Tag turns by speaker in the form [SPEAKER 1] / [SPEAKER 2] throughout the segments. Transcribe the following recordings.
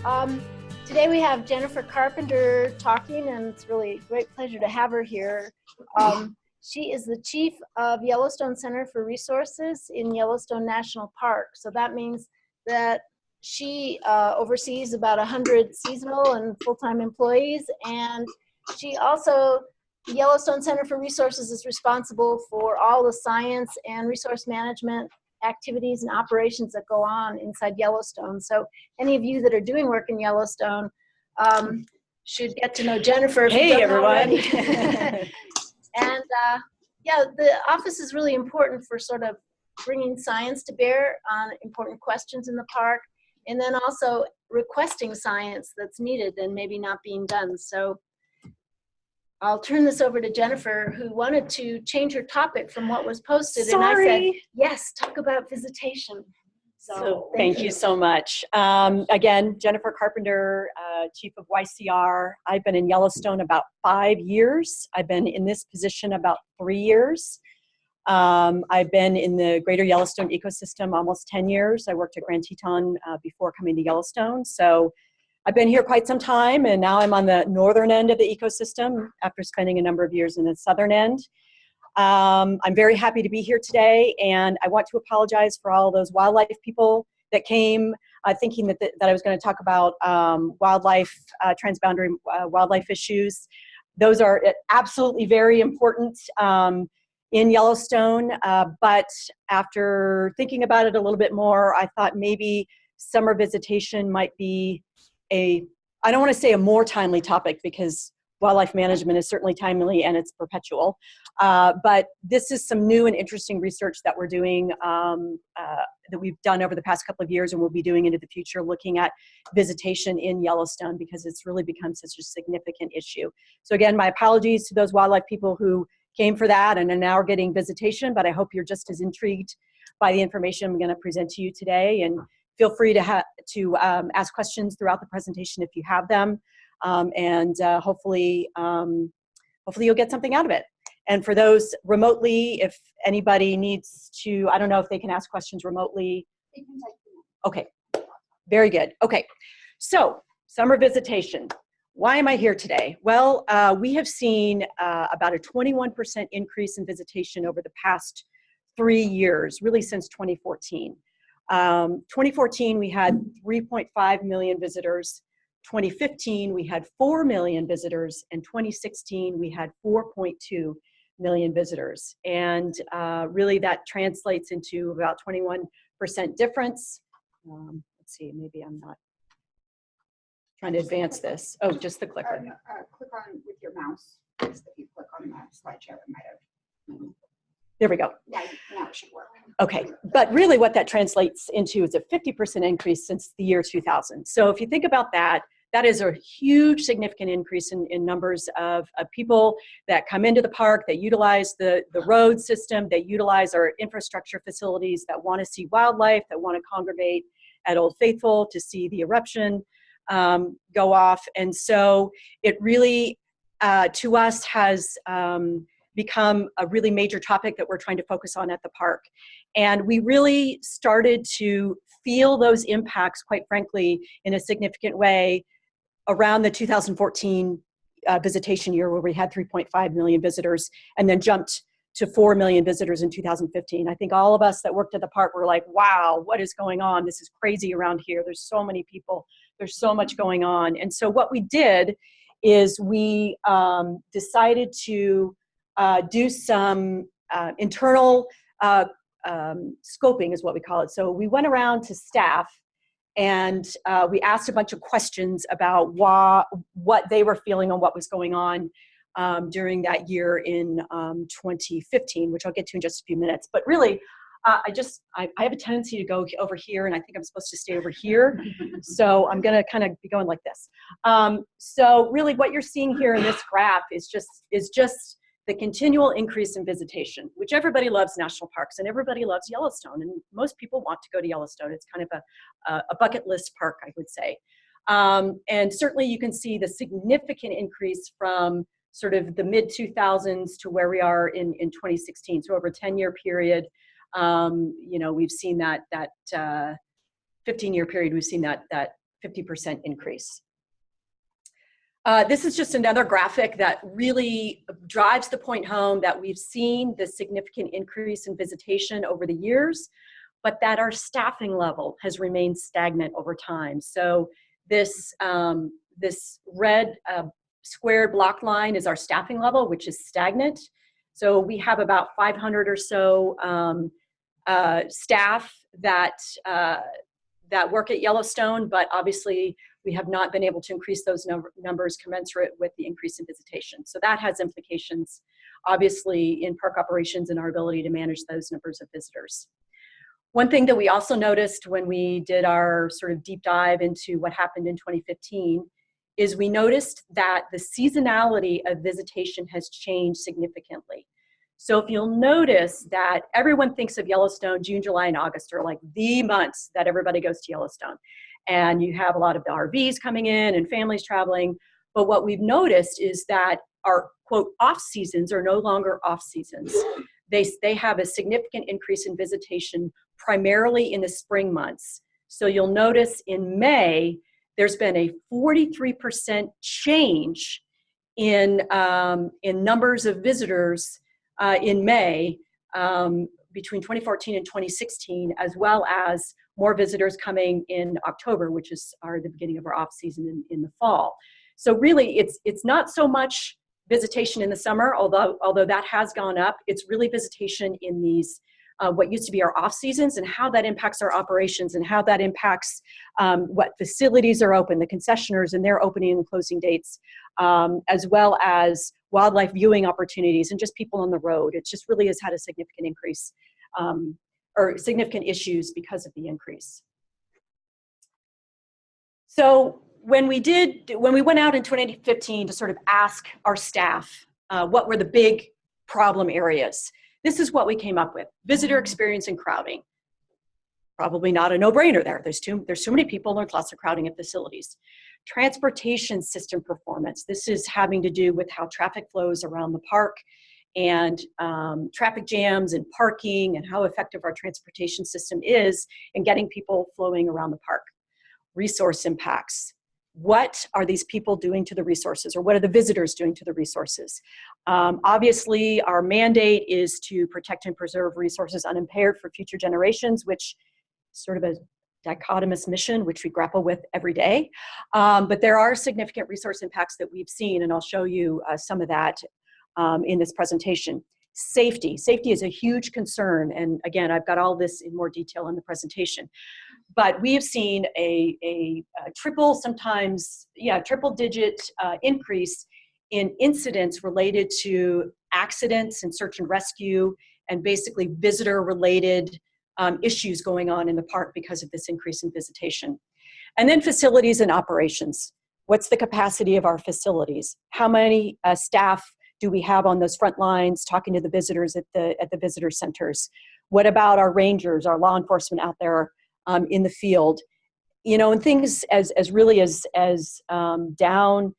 [SPEAKER 1] Um, Today we have Jennifer Carpenter talking, and it's really a great pleasure to have her here. She is the chief of Yellowstone Center for Resources in Yellowstone National Park. So that means that she oversees about 100 seasonal and full-time employees, and she also, the Yellowstone Center for Resources is responsible for all the science and resource management activities and operations that go on inside Yellowstone. So any of you that are doing work in Yellowstone should get to know Jennifer.
[SPEAKER 2] Hey, everyone.
[SPEAKER 1] And yeah, the office is really important for sort of bringing science to bear on important questions in the park, and then also requesting science that's needed and maybe not being done. So I'll turn this over to Jennifer, who wanted to change her topic from what was posted.
[SPEAKER 2] Sorry.
[SPEAKER 1] And I said, yes, talk about visitation.
[SPEAKER 2] So thank you so much. Again, Jennifer Carpenter, Chief of YCR. I've been in Yellowstone about 5 years. I've been in this position about 3 years. I've been in the greater Yellowstone ecosystem almost 10 years. I worked at Grand Teton before coming to Yellowstone. So I've been here quite some time, and now I'm on the northern end of the ecosystem after spending a number of years in the southern end. I'm very happy to be here today, and I want to apologize for all those wildlife people that came thinking that I was going to talk about wildlife, transboundary wildlife issues. Those are absolutely very important in Yellowstone, but after thinking about it a little bit more, I thought maybe summer visitation might be I don't want to say a more timely topic, because wildlife management is certainly timely and it's perpetual. But this is some new and interesting research that we're doing, that we've done over the past couple of years and we'll be doing into the future, looking at visitation in Yellowstone, because it's really become such a significant issue. So again, my apologies to those wildlife people who came for that and are now getting visitation, but I hope you're just as intrigued by the information I'm going to present to you today. And feel free to ask questions throughout the presentation if you have them. Hopefully you'll get something out of it. And for those remotely, if anybody needs to, I don't know if they can ask questions remotely. Okay, very good. Okay, so summer visitation. Why am I here today? Well, we have seen about a 21% increase in visitation over the past 3 years, really since 2014. 2014, we had 3.5 million visitors. 2015, we had 4 million visitors, and 2016, we had 4.2 million visitors. And really that translates into about 21% difference. Let's see, maybe I'm not trying to advance this. Oh, just the clicker.
[SPEAKER 3] Click on with your mouse. If you click on the slideshow, it might have.
[SPEAKER 2] There we go.
[SPEAKER 3] Yeah, now it should work.
[SPEAKER 2] Okay, but really what that translates into is a 50% increase since the year 2000. So if you think about that, that is a huge, significant increase in numbers of people that come into the park, that utilize the road system, that utilize our infrastructure facilities, that want to see wildlife, that want to congregate at Old Faithful to see the eruption go off. And so it really, to us, has become a really major topic that we're trying to focus on at the park. And we really started to feel those impacts, quite frankly, in a significant way around the 2014 visitation year, where we had 3.5 million visitors and then jumped to 4 million visitors in 2015. I think all of us that worked at the park were like, wow, what is going on? This is crazy around here. There's so many people. There's so much going on. And so what we did is we decided to do some internal scoping, is what we call it. So we went around to staff and we asked a bunch of questions about what they were feeling and what was going on during that year in 2015, which I'll get to in just a few minutes. But really, I have a tendency to go over here, and I think I'm supposed to stay over here. So I'm going to kind of be going like this. So really what you're seeing here in this graph is just the continual increase in visitation, which everybody loves national parks and everybody loves Yellowstone, and most people want to go to Yellowstone. It's kind of a bucket list park, I would say. And certainly you can see the significant increase from sort of the mid 2000s to where we are in 2016. So over a 10-year period, you know, we've seen that 15-year period, we've seen that 50% increase. This is just another graphic that really drives the point home that we've seen the significant increase in visitation over the years, but that our staffing level has remained stagnant over time. So this, this red squared block line is our staffing level, which is stagnant. So we have about 500 or so staff that, that work at Yellowstone, but obviously we have not been able to increase those numbers commensurate with the increase in visitation. So that has implications, obviously, in park operations and our ability to manage those numbers of visitors. One thing that we also noticed when we did our sort of deep dive into what happened in 2015 is we noticed that the seasonality of visitation has changed significantly. So if you'll notice that everyone thinks of Yellowstone, June, July, and August are like the months that everybody goes to Yellowstone. And you have a lot of the RVs coming in and families traveling. But what we've noticed is that our, quote, off seasons are no longer off seasons. They have a significant increase in visitation, primarily in the spring months. So you'll notice in May, there's been a 43% change in numbers of visitors in May between 2014 and 2016, as well as more visitors coming in October, which is the beginning of our off season in the fall. So really, it's not so much visitation in the summer, although that has gone up. It's really visitation in these what used to be our off seasons, and how that impacts our operations, and how that impacts what facilities are open, the concessioners and their opening and closing dates, as well as wildlife viewing opportunities and just people on the road. It just really has had a significant increase or significant issues because of the increase. So when we went out in 2015 to sort of ask our staff what were the big problem areas, this is what we came up with. Visitor experience and crowding. Probably not a no-brainer there. There's too many people, and there's lots of crowding at facilities. Transportation system performance. This is having to do with how traffic flows around the park, and traffic jams and parking, and how effective our transportation system is in getting people flowing around the park. Resource impacts. What are these people doing to the resources, or what are the visitors doing to the resources? Obviously, our mandate is to protect and preserve resources unimpaired for future generations, which is sort of a dichotomous mission, which we grapple with every day. But there are significant resource impacts that we've seen, and I'll show you some of that in this presentation. Safety. Safety is a huge concern, and again, I've got all this in more detail in the presentation. But we have seen a triple, sometimes, triple-digit increase in incidents related to accidents and search and rescue, and basically visitor-related issues going on in the park because of this increase in visitation. And then facilities and operations. What's the capacity of our facilities? How many staff do we have on those front lines talking to the visitors at the visitor centers? What about our rangers, our law enforcement out there in the field? You know, and things as really as down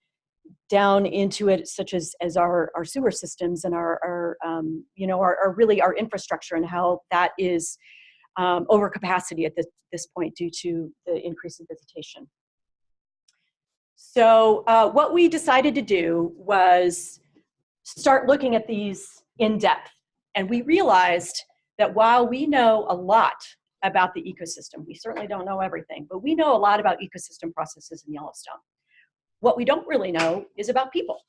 [SPEAKER 2] into it, such as our sewer systems and our really our infrastructure, and how that is over capacity at this point due to the increase in visitation. So what we decided to do was start looking at these in depth. And we realized that while we know a lot about the ecosystem, we certainly don't know everything, but we know a lot about ecosystem processes in Yellowstone. What we don't really know is about people.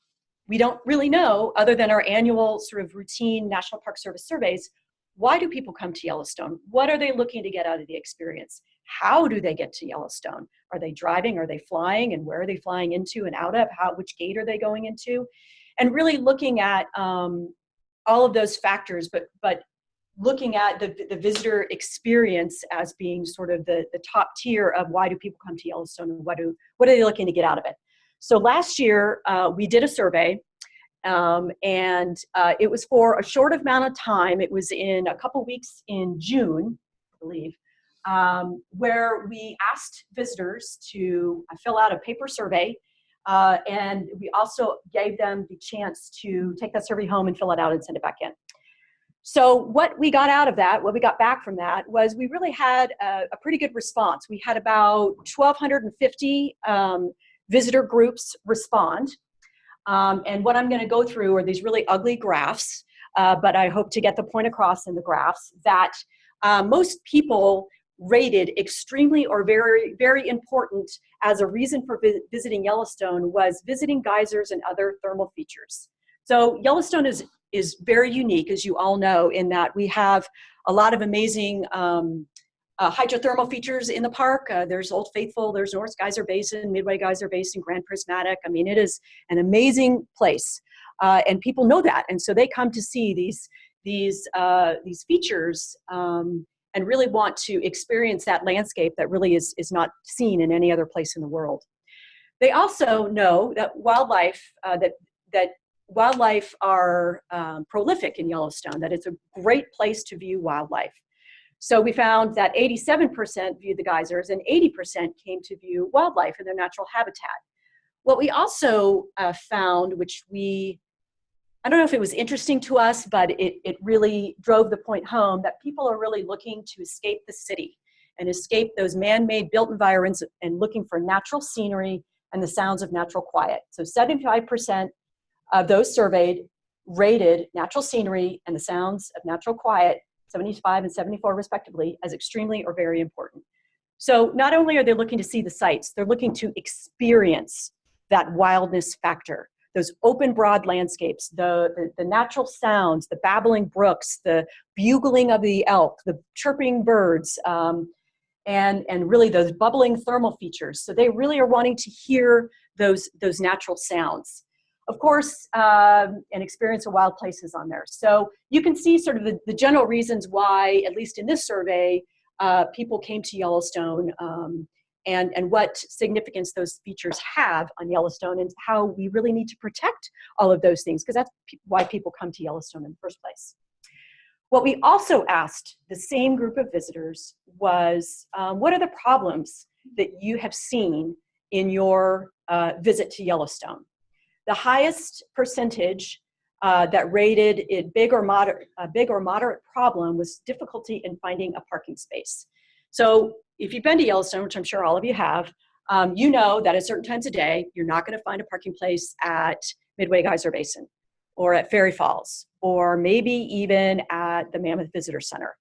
[SPEAKER 2] We don't really know, other than our annual sort of routine National Park Service surveys, why do people come to Yellowstone? What are they looking to get out of the experience? How do they get to Yellowstone? Are they driving? Are they flying? And where are they flying into and out of? Which gate are they going into? And really looking at all of those factors, but looking at the visitor experience as being sort of the top tier of why do people come to Yellowstone, and what are they looking to get out of it. So last year we did a survey, and it was for a short amount of time. It was in a couple weeks in June, I believe, where we asked visitors to fill out a paper survey. And we also gave them the chance to take that survey home and fill it out and send it back in. So what we got out of that, what we got back from that, was we really had a pretty good response. We had about 1,250 visitor groups respond. And what I'm going to go through are these really ugly graphs, but I hope to get the point across in the graphs that most people rated extremely or very, very important as a reason for visiting Yellowstone was visiting geysers and other thermal features. So Yellowstone is very unique, as you all know, in that we have a lot of amazing hydrothermal features in the park. There's Old Faithful, there's North Geyser Basin, Midway Geyser Basin, Grand Prismatic. I mean, it is an amazing place, and people know that, and so they come to see these features and really want to experience that landscape that really is not seen in any other place in the world. They also know that wildlife wildlife are prolific in Yellowstone, that it's a great place to view wildlife. So we found that 87% viewed the geysers and 80% came to view wildlife in their natural habitat. What we also found, which I don't know if it was interesting to us, but it really drove the point home that people are really looking to escape the city and escape those man-made built environments and looking for natural scenery and the sounds of natural quiet. So 75% of those surveyed rated natural scenery and the sounds of natural quiet, 75 and 74 respectively, as extremely or very important. So not only are they looking to see the sights, they're looking to experience that wildness factor, those open, broad landscapes, the natural sounds, the babbling brooks, the bugling of the elk, the chirping birds, and really those bubbling thermal features. So they really are wanting to hear those natural sounds. Of course, an experience of wild places on there. So you can see sort of the general reasons why, at least in this survey, people came to Yellowstone and what significance those features have on Yellowstone and how we really need to protect all of those things, because that's why people come to Yellowstone in the first place. What we also asked the same group of visitors was, what are the problems that you have seen in your visit to Yellowstone? The highest percentage that rated it big or moderate problem was difficulty in finding a parking space. So if you've been to Yellowstone, which I'm sure all of you have, you know that at certain times of day, you're not going to find a parking place at Midway Geyser Basin or at Fairy Falls, or maybe even at the Mammoth Visitor Center.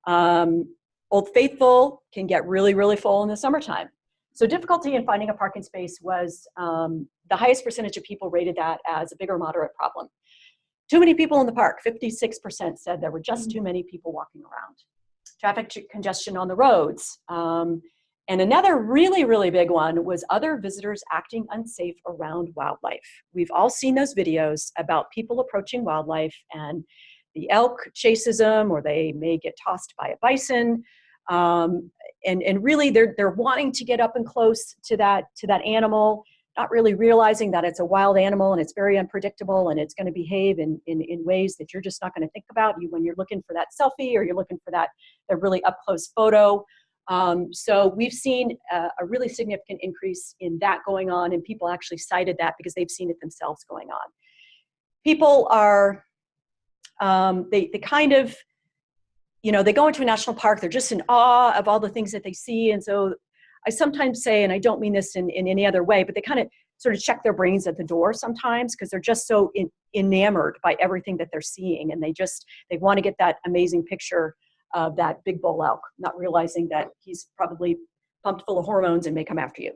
[SPEAKER 2] Old Faithful can get really, really full in the summertime. So difficulty in finding a parking space was the highest percentage of people rated that as a big or moderate problem. Too many people in the park, 56% said there were just too many people walking around. Traffic congestion on the roads. And another really, really big one was other visitors acting unsafe around wildlife. We've all seen those videos about people approaching wildlife and the elk chases them, or they may get tossed by a bison. And really they're wanting to get up and close to that animal, not really realizing that it's a wild animal and it's very unpredictable and it's going to behave in ways that you're just not going to think about when you're looking for that selfie or you're looking for that really up close photo. So we've seen a really significant increase in that going on, and people actually cited that because they've seen it themselves going on. People are, they kind of, they go into a national park, they're just in awe of all the things that they see. And so I sometimes say, and I don't mean this in any other way, but they kind of sort of check their brains at the door sometimes because they're just so enamored by everything that they're seeing. And they want to get that amazing picture of that big bull elk, not realizing that he's probably pumped full of hormones and may come after you.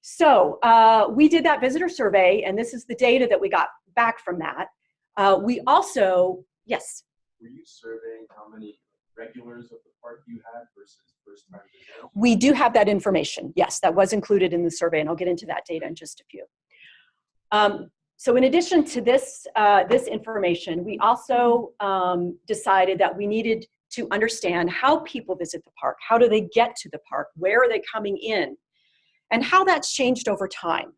[SPEAKER 2] So we did that visitor survey, and this is the data that we got back from that. We also, yes?
[SPEAKER 4] Were you surveying how many regulars of the park you had versus first-time visitors?
[SPEAKER 2] We do have that information. Yes, that was included in the survey, and I'll get into that data in just a few. So in addition to this, this information, we also decided that we needed to understand how people visit the park. How do they get to the park? Where are they coming in? And how that's changed over time.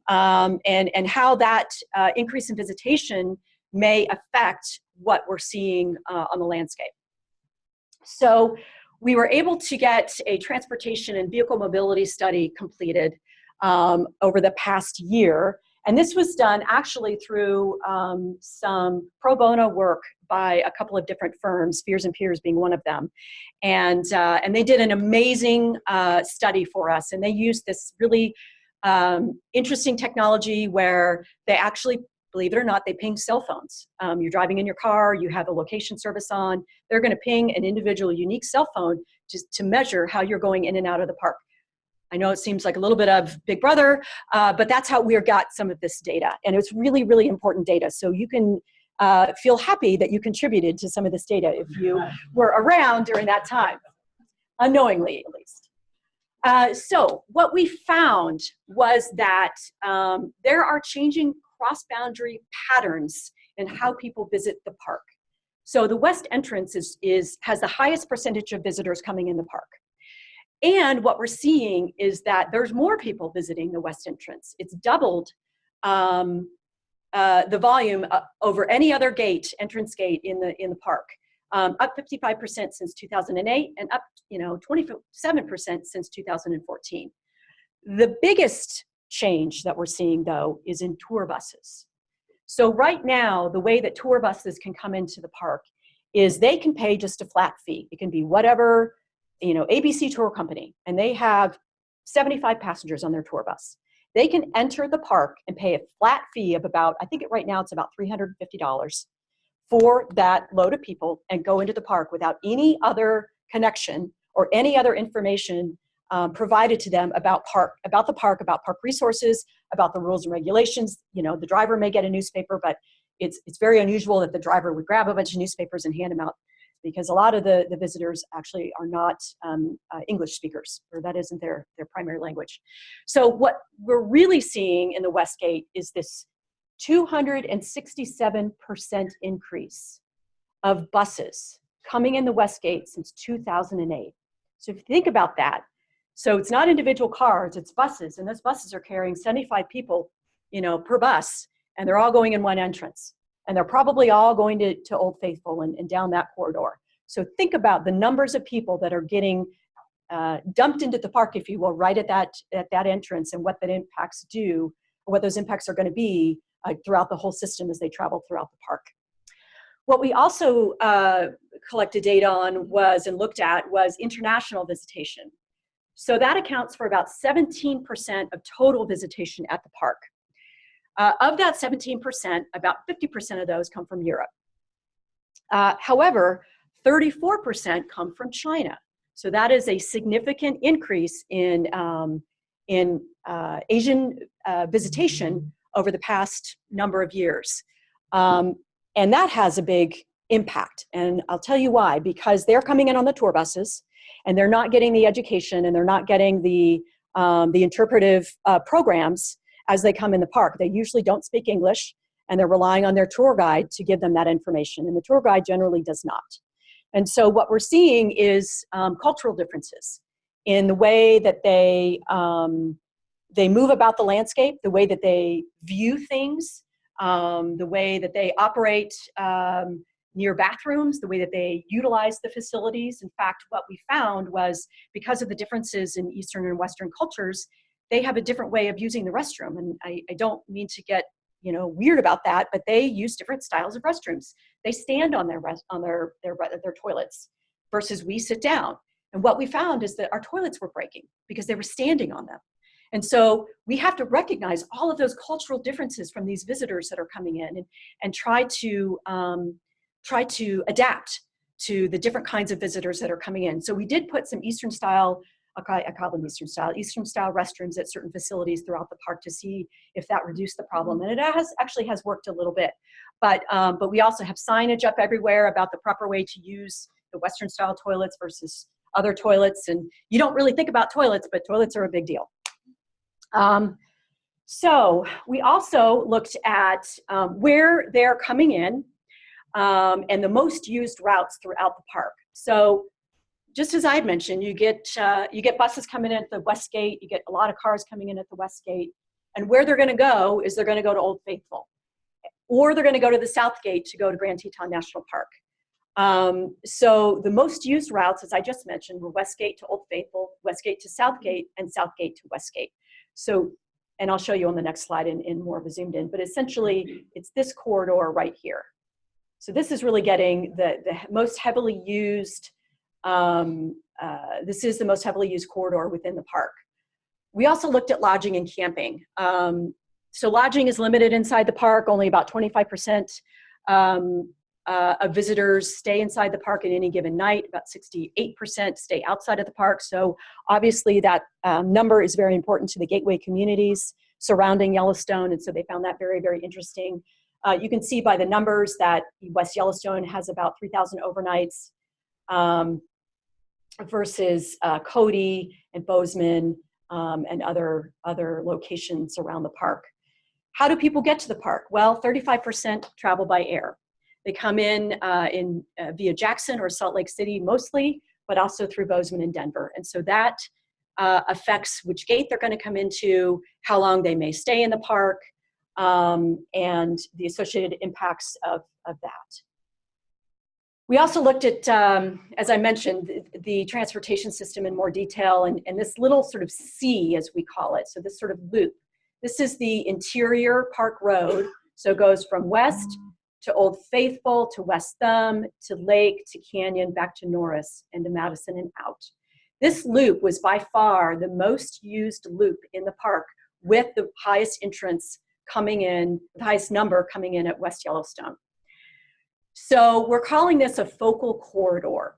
[SPEAKER 2] And how that increase in visitation may affect what we're seeing on the landscape. So we were able to get a transportation and vehicle mobility study completed over the past year. And this was done actually through some pro bono work by a couple of different firms, Fears and Peers being one of them. And they did an amazing study for us. And they used this really interesting technology where they actually, believe it or not, they ping cell phones. You're driving in your car, you have a location service on, they're gonna ping an individual unique cell phone to measure how you're going in and out of the park. I know it seems like a little bit of Big Brother, but that's how we got some of this data. And it's really, really important data. So you can feel happy that you contributed to some of this data if you were around during that time, unknowingly at least. So what we found was that there are changing cross-boundary patterns in how people visit the park. So the west entrance has the highest percentage of visitors coming in the park. And what we're seeing is that there's more people visiting the west entrance. It's doubled the volume over any other entrance gate in the park, up 55% since 2008 and up 27% since 2014. The biggest change that we're seeing though is in tour buses. So right now, the way that tour buses can come into the park is they can pay just a flat fee. It can be whatever, ABC tour company, and they have 75 passengers on their tour bus. They can enter the park and pay a flat fee of about, I think right now it's about $350 for that load of people and go into the park without any other connection or any other information provided to them about the park, about park resources, about the rules and regulations. The driver may get a newspaper, but it's very unusual that the driver would grab a bunch of newspapers and hand them out, because a lot of the visitors actually are not English speakers, or that isn't their primary language. So what we're really seeing in the West Gate is this 267% increase of buses coming in the West Gate since 2008. So if you think about that, so it's not individual cars, it's buses, and those buses are carrying 75 people, per bus, and they're all going in one entrance. And they're probably all going to Old Faithful and down that corridor. So think about the numbers of people that are getting dumped into the park, if you will, right at that entrance, and what that impacts do, or what those impacts are going to be throughout the whole system as they travel throughout the park. What we also collected data on and looked at was international visitation. So that accounts for about 17% of total visitation at the park. Of that 17%, about 50% of those come from Europe. However, 34% come from China. So that is a significant increase in Asian visitation over the past number of years. And that has a big impact. And I'll tell you why, because they're coming in on the tour buses and they're not getting the education and they're not getting the interpretive programs as they come in the park. They usually don't speak English, and they're relying on their tour guide to give them that information, and the tour guide generally does not. And so what we're seeing is cultural differences in the way that they move about the landscape, the way that they view things, the way that they operate near bathrooms, the way that they utilize the facilities. In fact, what we found was, because of the differences in Eastern and Western cultures, they have a different way of using the restroom. And I don't mean to get weird about that, but they use different styles of restrooms. They stand on their toilets versus we sit down. And what we found is that our toilets were breaking because they were standing on them. And so we have to recognize all of those cultural differences from these visitors that are coming in, and try to adapt to the different kinds of visitors that are coming in. So we did put some Eastern style restrooms at certain facilities throughout the park to see if that reduced the problem. And it actually has worked a little bit. But we also have signage up everywhere about the proper way to use the Western style toilets versus other toilets. And you don't really think about toilets, but toilets are a big deal. So we also looked at where they're coming in and the most used routes throughout the park. So just as I had mentioned, you get buses coming in at the West Gate, you get a lot of cars coming in at the West Gate, and where they're gonna go is they're gonna go to Old Faithful, or they're gonna go to the South Gate to go to Grand Teton National Park. So the most used routes, as I just mentioned, were West Gate to Old Faithful, West Gate to South Gate, and South Gate to West Gate. So And I'll show you on the next slide in more of a zoomed in, but essentially it's this corridor right here. So this is really getting the most heavily used, this is the most heavily used corridor within the park. We also looked at lodging and camping. So lodging is limited inside the park, only about 25% of visitors stay inside the park at any given night, about 68% stay outside of the park. So obviously that number is very important to the gateway communities surrounding Yellowstone, and so they found that very, very interesting. You can see by the numbers that West Yellowstone has about 3,000 overnights versus Cody and Bozeman and other locations around the park. How do people get to the park? Well, 35% travel by air. They come in via Jackson or Salt Lake City mostly, but also through Bozeman and Denver. And so that affects which gate they're going to come into, how long they may stay in the park, and the associated impacts of that. We also looked at, as I mentioned, the transportation system in more detail, and this little sort of C, as we call it, so this sort of loop. This is the interior park road, so it goes from west to Old Faithful, to West Thumb, to Lake, to Canyon, back to Norris, and to Madison and out. This loop was by far the most used loop in the park, with the highest entrance coming in, the highest number coming in at West Yellowstone. So we're calling this a focal corridor.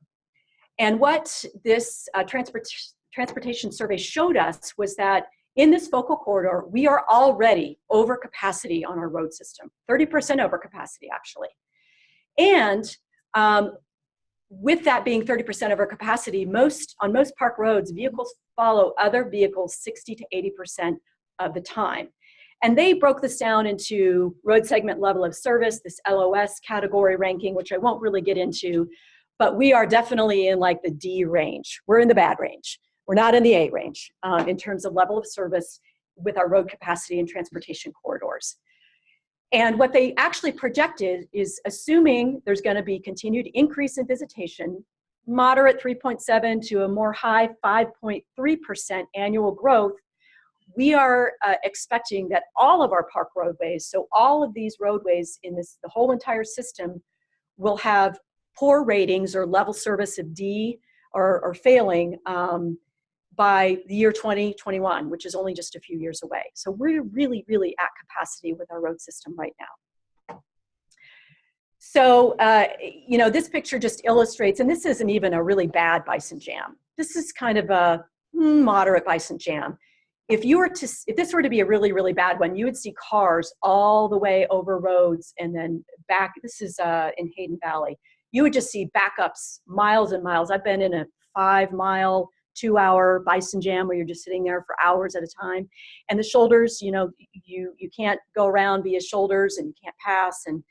[SPEAKER 2] And what this transportation survey showed us was that in this focal corridor, we are already over capacity on our road system, 30% over capacity actually. And with that being 30% over capacity, on most park roads, vehicles follow other vehicles 60 to 80% of the time. And they broke this down into road segment level of service, this LOS category ranking, which I won't really get into, but we are definitely in like the D range. We're in the bad range. We're not in the A range in terms of level of service with our road capacity and transportation corridors. And what they actually projected is, assuming there's going to be continued increase in visitation, moderate 3.7 to a more high 5.3% annual growth, we are expecting that all of our park roadways, so all of these roadways in the whole entire system, will have poor ratings or level service of D or failing by the year 2021, which is only just a few years away. So we're really, really at capacity with our road system right now. So, you know, this picture just illustrates, and this isn't even a really bad bison jam. This is kind of a moderate bison jam. If this were to be a really, really bad one, you would see cars all the way over roads and then back. This is in Hayden Valley. You would just see backups miles and miles. I've been in a 5-mile, 2-hour bison jam where you're just sitting there for hours at a time. And the shoulders, you know, you can't go around via shoulders and you can't pass. And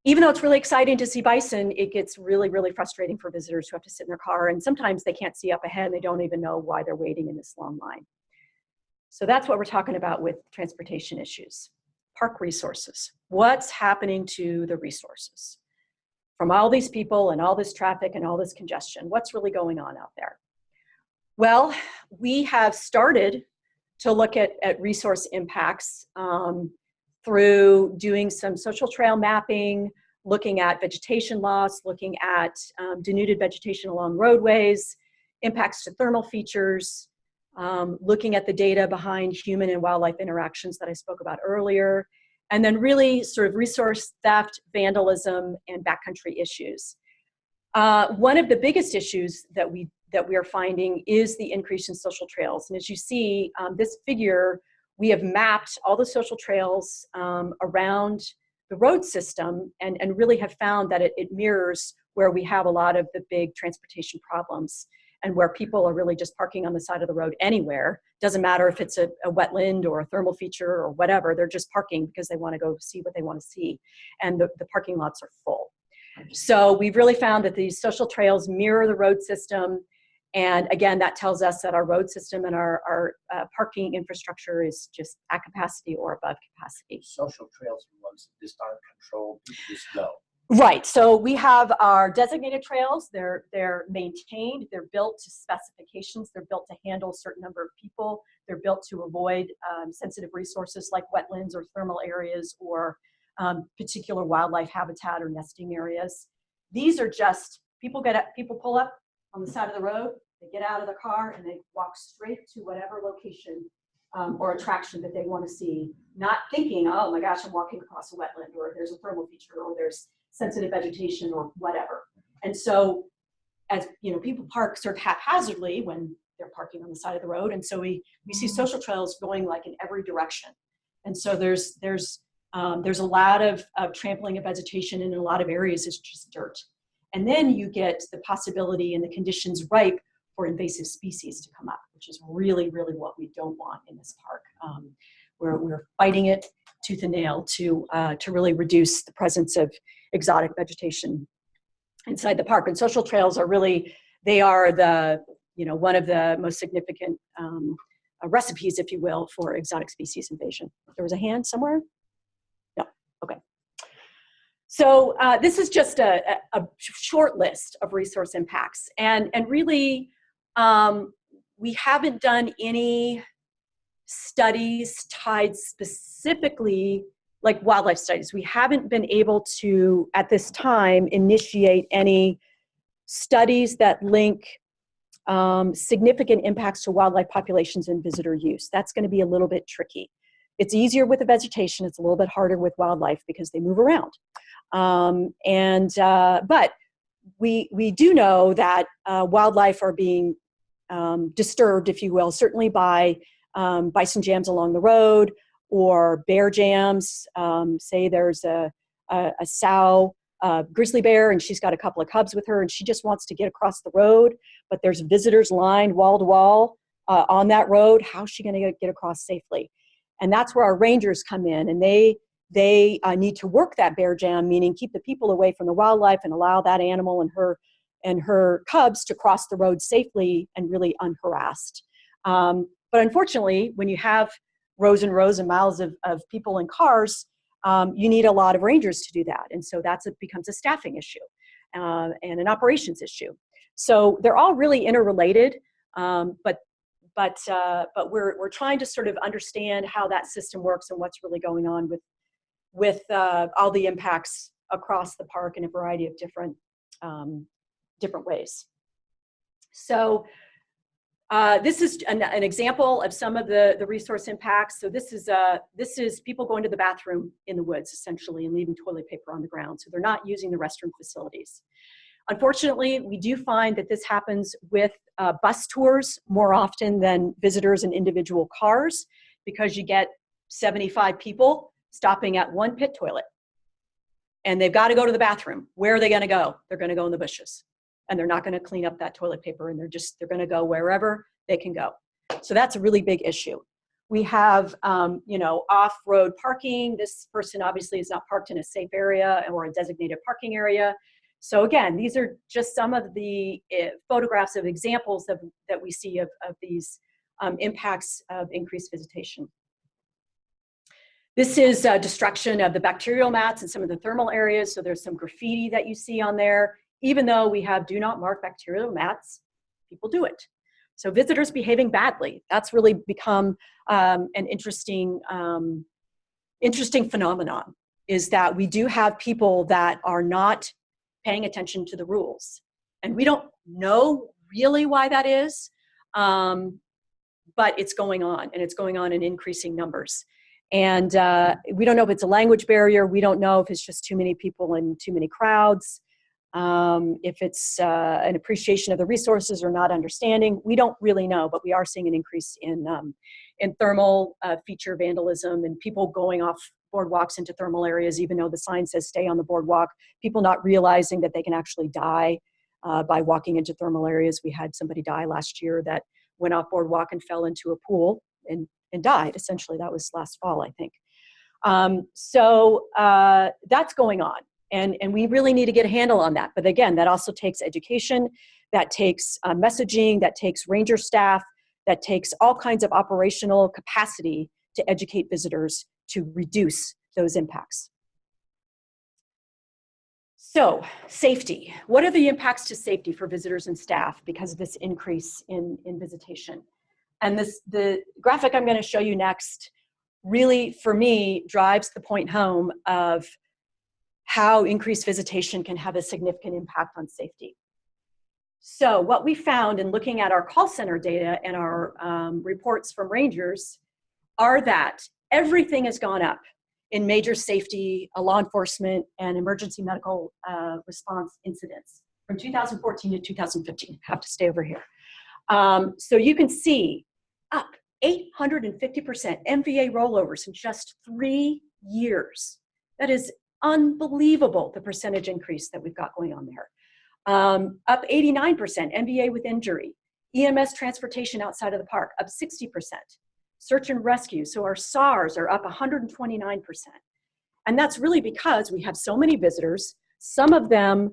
[SPEAKER 2] even though it's really exciting to see bison, it gets really, really frustrating for visitors who have to sit in their car. And sometimes they can't see up ahead and they don't even know why they're waiting in this long line. So that's what we're talking about with transportation issues. Park resources. What's happening to the resources? From all these people and all this traffic and all this congestion, what's really going on out there? Well, we have started to look at resource impacts through doing some social trail mapping, looking at vegetation loss, looking at denuded vegetation along roadways, impacts to thermal features, looking at the data behind human and wildlife interactions that I spoke about earlier, and then really sort of resource theft, vandalism, and backcountry issues. One of the biggest issues that we are finding is the increase in social trails. And as you see, this figure, we have mapped all the social trails around the road system and really have found that it mirrors where we have a lot of the big transportation problems and where people are really just parking on the side of the road anywhere. Doesn't matter if it's a wetland or a thermal feature or whatever, they're just parking because they want to go see what they want to see. And the parking lots are full. So we've really found that these social trails mirror the road system. And again, that tells us that our road system and our parking infrastructure is just at capacity or above capacity.
[SPEAKER 5] Social trails are ones that just aren't controlled, people just go.
[SPEAKER 2] Right, so we have our designated trails. They're maintained, they're built to specifications, they're built to handle a certain number of people, they're built to avoid sensitive resources like wetlands or thermal areas or particular wildlife habitat or nesting areas. These are just, people pull up on the side of the road, they get out of the car and they walk straight to whatever location or attraction that they want to see, not thinking, oh my gosh, I'm walking across a wetland, or there's a thermal feature, or there's sensitive vegetation, or whatever. And so, as you know, people park sort of haphazardly when they're parking on the side of the road, and so we see social trails going like in every direction. And so there's a lot of trampling of vegetation, and in a lot of areas it's just dirt. And then you get the possibility and the conditions ripe for invasive species to come up, which is really, really what we don't want in this park. We're fighting it tooth and nail to really reduce the presence of exotic vegetation inside the park. And social trails are really, they are the, one of the most significant recipes, if you will, for exotic species invasion. There was a hand somewhere? No, okay. So this is just a short list of resource impacts. And really, we haven't done any studies tied specifically, like wildlife studies. We haven't been able to, at this time, initiate any studies that link significant impacts to wildlife populations and visitor use. That's going to be a little bit tricky. It's easier with the vegetation. It's a little bit harder with wildlife because they move around. But we do know that wildlife are being disturbed, if you will, certainly by bison jams along the road or bear jams. Say there's a sow grizzly bear and she's got a couple of cubs with her and she just wants to get across the road, but there's visitors lined wall to wall on that road. How's she going to get across safely? And that's where our rangers come in, and they need to work that bear jam, meaning keep the people away from the wildlife and allow that animal and her cubs to cross the road safely and really unharassed. But unfortunately, when you have rows and rows and miles of people in cars, you need a lot of rangers to do that. And so becomes a staffing issue and an operations issue. So they're all really interrelated, but we're trying to sort of understand how that system works and what's really going on with all the impacts across the park in a variety of different ways. So this is an example of some of the resource impacts. So this is people going to the bathroom in the woods, essentially, and leaving toilet paper on the ground. So they're not using the restroom facilities. Unfortunately, we do find that this happens with bus tours more often than visitors in individual cars, because you get 75 people stopping at one pit toilet. And they've got to go to the bathroom. Where are they going to go? They're going to go in the bushes. And they're not going to clean up that toilet paper, and they're going to go wherever they can go. So that's a really big issue. We have, off-road parking. This person obviously is not parked in a safe area or a designated parking area. So again, these are just some of the photographs of examples that we see of these impacts of increased visitation. This is destruction of the bacterial mats and some of the thermal areas. So there's some graffiti that you see on there. Even though we have do not mark bacterial mats, people do it. So visitors behaving badly, that's really become an interesting phenomenon, is that we do have people that are not paying attention to the rules. And we don't know really why that is, but it's going on, and it's going on in increasing numbers. And we don't know if it's a language barrier. We don't know if it's just too many people and too many crowds. If it's an appreciation of the resources or not understanding, we don't really know, but we are seeing an increase in thermal feature vandalism and people going off boardwalks into thermal areas, even though the sign says stay on the boardwalk, people not realizing that they can actually die by walking into thermal areas. We had somebody die last year that went off boardwalk and fell into a pool and died. Essentially, that was last fall, I think. So that's going on. And we really need to get a handle on that. But again, that also takes education, that takes messaging, that takes ranger staff, that takes all kinds of operational capacity to educate visitors to reduce those impacts. So safety, what are the impacts to safety for visitors and staff because of this increase in visitation? And the graphic I'm going to show you next really, for me, drives the point home of how increased visitation can have a significant impact on safety. So what we found in looking at our call center data and our reports from rangers are that everything has gone up in major safety, law enforcement, and emergency medical response incidents from 2014 to 2015. Have to stay over here. So you can see up 850% MVA rollovers in just 3 years. That is unbelievable, the percentage increase that we've got going on there. Up 89% MVA with injury. EMS transportation outside of the park, up 60%. Search and rescue, so our SARs are up 129%. And that's really because we have so many visitors. Some of them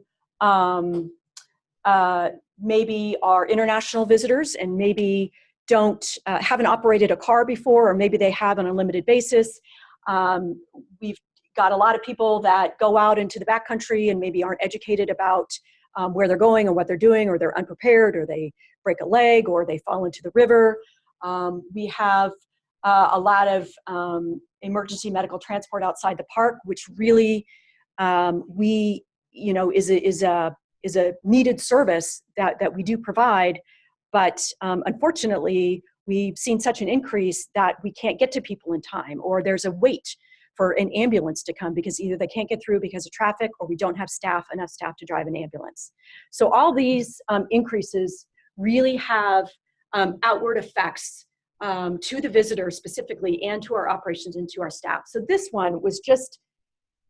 [SPEAKER 2] maybe are international visitors and maybe haven't operated a car before, or maybe they have on a limited basis. We've got a lot of people that go out into the backcountry and maybe aren't educated about where they're going or what they're doing, or they're unprepared, or they break a leg, or they fall into the river. We have a lot of emergency medical transport outside the park, which really is a needed service that we do provide. But unfortunately, we've seen such an increase that we can't get to people in time, or there's a wait for an ambulance to come because either they can't get through because of traffic, or we don't have enough staff to drive an ambulance. So all these increases really have outward effects to the visitors specifically, and to our operations and to our staff. So this one was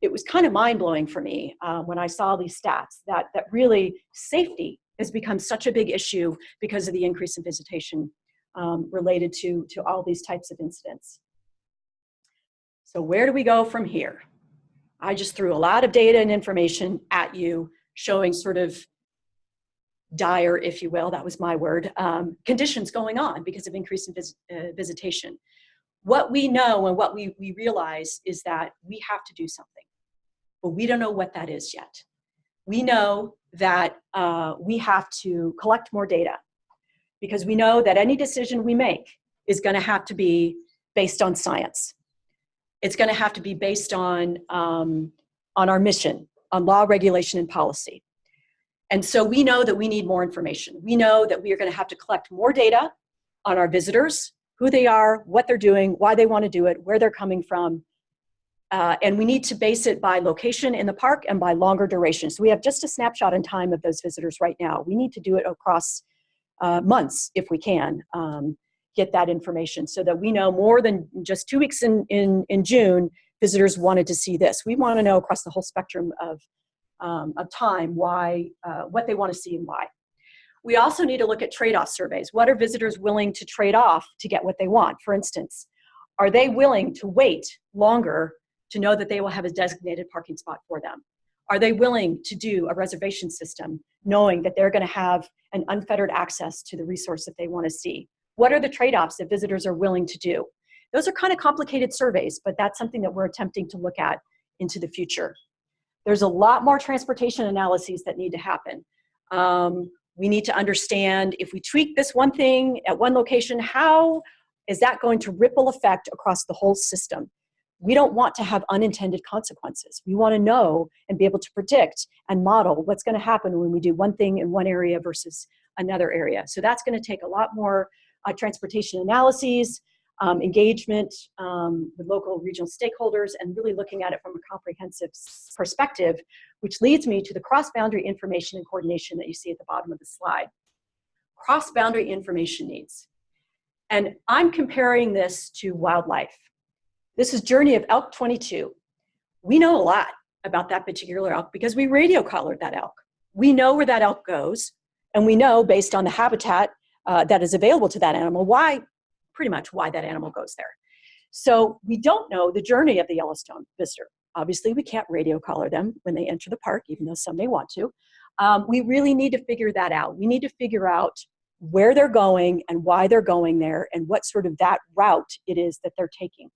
[SPEAKER 2] it was kind of mind-blowing for me when I saw these stats, that really safety has become such a big issue because of the increase in visitation related to all these types of incidents. So where do we go from here? I just threw a lot of data and information at you, showing sort of dire, if you will, that was my word, conditions going on because of increase in visitation. What we know and what we realize is that we have to do something, but we don't know what that is yet. We know that we have to collect more data, because we know that any decision we make is going to have to be based on science. It's going to have to be based on our mission, on law, regulation, and policy. And so we know that we need more information. We know that we are going to have to collect more data on our visitors, who they are, what they're doing, why they want to do it, where they're coming from. And we need to base it by location in the park and by longer duration. So we have just a snapshot in time of those visitors right now. We need to do it across months if we can. Get that information so that we know more than just 2 weeks in June, visitors wanted to see this. We want to know across the whole spectrum of time what they want to see and why. We also need to look at trade-off surveys. What are visitors willing to trade off to get what they want? For instance, are they willing to wait longer to know that they will have a designated parking spot for them? Are they willing to do a reservation system knowing that they're going to have an unfettered access to the resource that they want to see? What are the trade-offs that visitors are willing to do? Those are kind of complicated surveys, but that's something that we're attempting to look at into the future. There's a lot more transportation analyses that need to happen. We need to understand, if we tweak this one thing at one location, how is that going to ripple effect across the whole system? We don't want to have unintended consequences. We want to know and be able to predict and model what's going to happen when we do one thing in one area versus another area. So that's going to take a lot more transportation analyses, engagement with local regional stakeholders, and really looking at it from a comprehensive perspective, which leads me to the cross-boundary information and coordination that you see at the bottom of the slide. Cross-boundary information needs. And I'm comparing this to wildlife. This is Journey of Elk 22. We know a lot about that particular elk because we radio collared that elk. We know where that elk goes, and we know, based on the habitat that is available to that animal, pretty much why that animal goes there. So we don't know the journey of the Yellowstone visitor. Obviously, we can't radio collar them when they enter the park, even though some may want to. We really need to figure that out. We need to figure out where they're going and why they're going there, and what sort of that route it is that they're taking.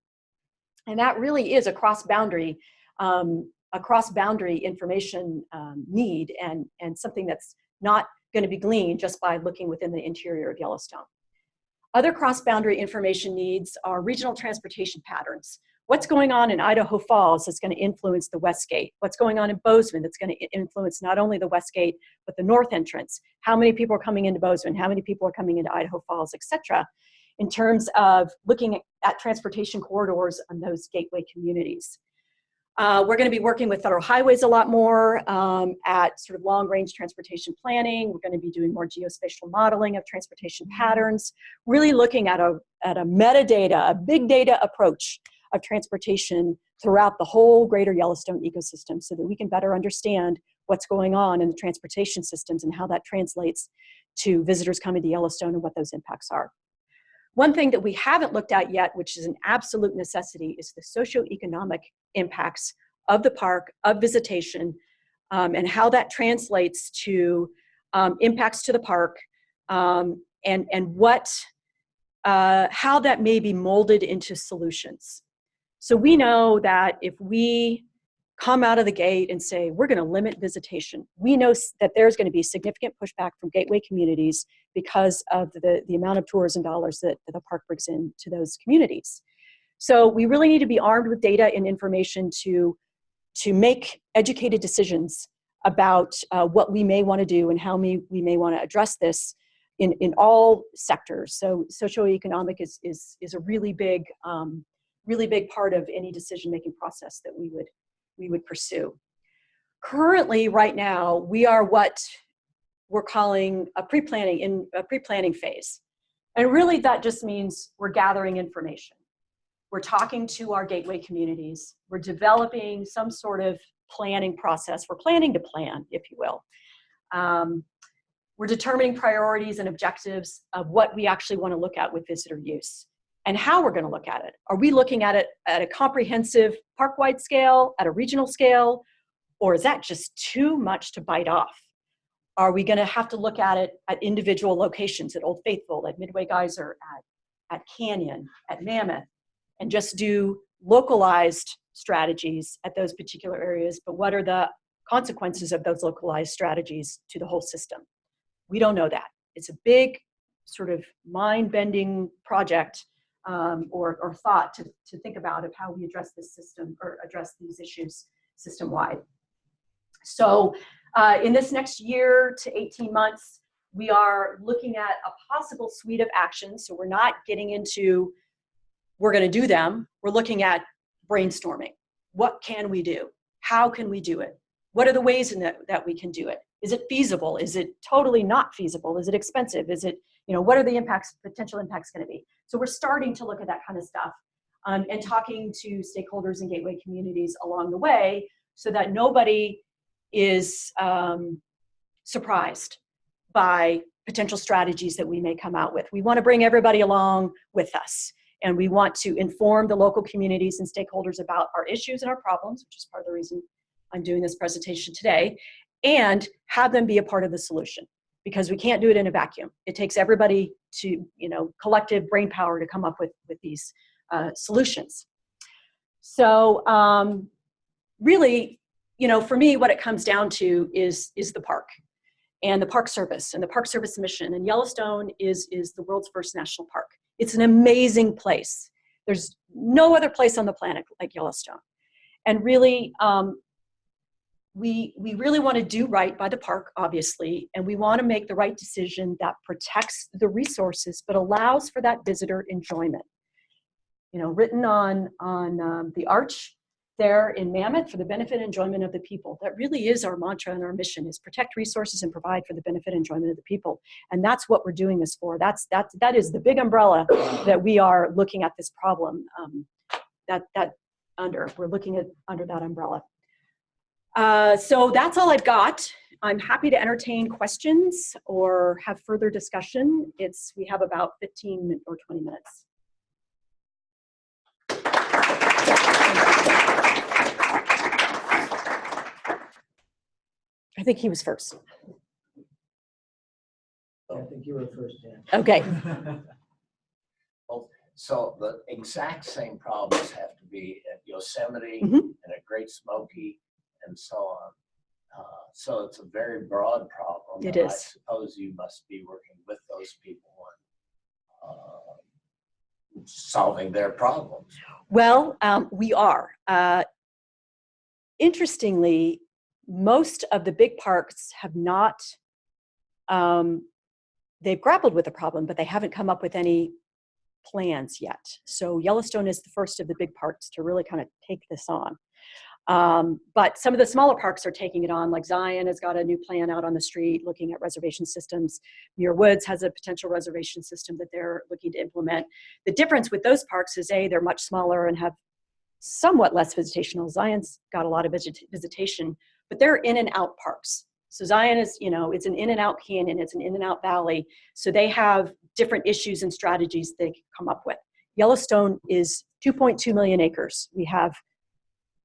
[SPEAKER 2] And that really is a cross-boundary a cross-boundary information need and something that's not going to be gleaned just by looking within the interior of Yellowstone. Other cross-boundary information needs are regional transportation patterns. What's going on in Idaho Falls that's going to influence the West Gate? What's going on in Bozeman that's going to influence not only the West Gate, but the North entrance? How many people are coming into Bozeman? How many people are coming into Idaho Falls, et cetera, in terms of looking at transportation corridors on those gateway communities. We're going to be working with federal highways a lot more at sort of long-range transportation planning. We're going to be doing more geospatial modeling of transportation patterns, really looking at a metadata, a big data approach of transportation throughout the whole greater Yellowstone ecosystem so that we can better understand what's going on in the transportation systems and how that translates to visitors coming to Yellowstone and what those impacts are. One thing that we haven't looked at yet, which is an absolute necessity, is the socioeconomic impacts of the park, of visitation, and how that translates to impacts to the park, and how that may be molded into solutions. So we know that if we come out of the gate and say, we're going to limit visitation, we know that there's going to be significant pushback from gateway communities because of the amount of tourism dollars that the park brings in to those communities. So we really need to be armed with data and information to make educated decisions about what we may want to do and how we may want to address this in all sectors. So socioeconomic is a really big part of any decision-making process that we would pursue. Currently, right now, we are what we're calling a pre-planning phase. And really that just means we're gathering information. We're talking to our gateway communities. We're developing some sort of planning process. We're planning to plan, if you will. We're determining priorities and objectives of what we actually want to look at with visitor use and how we're going to look at it. Are we looking at it at a comprehensive park-wide scale, at a regional scale, or is that just too much to bite off? Are we going to have to look at it at individual locations, at Old Faithful, at Midway Geyser, at Canyon, at Mammoth, and just do localized strategies at those particular areas, but what are the consequences of those localized strategies to the whole system? We don't know that. It's a big sort of mind-bending project or thought to think about of how we address this system or address these issues system-wide. So in this next year to 18 months, we are looking at a possible suite of actions. So we're not getting into, we're going to do them. We're looking at brainstorming. What can we do? How can we do it? What are the ways in that we can do it? Is it feasible? Is it totally not feasible? Is it expensive? Is it, what are the impacts, potential impacts going to be? So we're starting to look at that kind of stuff and talking to stakeholders and gateway communities along the way so that nobody is surprised by potential strategies that we may come out with. We want to bring everybody along with us. And we want to inform the local communities and stakeholders about our issues and our problems, which is part of the reason I'm doing this presentation today, and have them be a part of the solution, because we can't do it in a vacuum. It takes everybody to, collective brain power to come up with these solutions. So really, for me, what it comes down to is the park and the Park Service and the Park Service mission. And Yellowstone is the world's first national park. It's an amazing place. There's no other place on the planet like Yellowstone. And really, we really want to do right by the park, obviously, and we want to make the right decision that protects the resources, but allows for that visitor enjoyment. Written on the arch there in Mammoth, for the benefit and enjoyment of the people. That really is our mantra and our mission, is protect resources and provide for the benefit and enjoyment of the people. And that's what we're doing this for. That is the big umbrella that we are looking at this problem we're looking at under that umbrella. So that's all I've got. I'm happy to entertain questions or have further discussion. We have about 15 or 20 minutes. I think he was first.
[SPEAKER 5] I think you were first, Dan.
[SPEAKER 2] Okay.
[SPEAKER 5] Well, so the exact same problems have to be at Yosemite
[SPEAKER 2] Mhm.
[SPEAKER 5] and at Great Smoky and so on. So it's a very broad problem.
[SPEAKER 2] It
[SPEAKER 5] and
[SPEAKER 2] is.
[SPEAKER 5] I suppose you must be working with those people on solving their problems.
[SPEAKER 2] Well, we are. Interestingly, most of the big parks have not, they've grappled with the problem, but they haven't come up with any plans yet. So Yellowstone is the first of the big parks to really kind of take this on. But some of the smaller parks are taking it on, like Zion has got a new plan out on the street looking at reservation systems. Muir Woods has a potential reservation system that they're looking to implement. The difference with those parks is they're much smaller and have somewhat less visitational. Zion's got a lot of visitation, but they're in and out parks. So Zion is, it's an in and out canyon, it's an in and out valley. So they have different issues and strategies they come up with. Yellowstone is 2.2 million acres. We have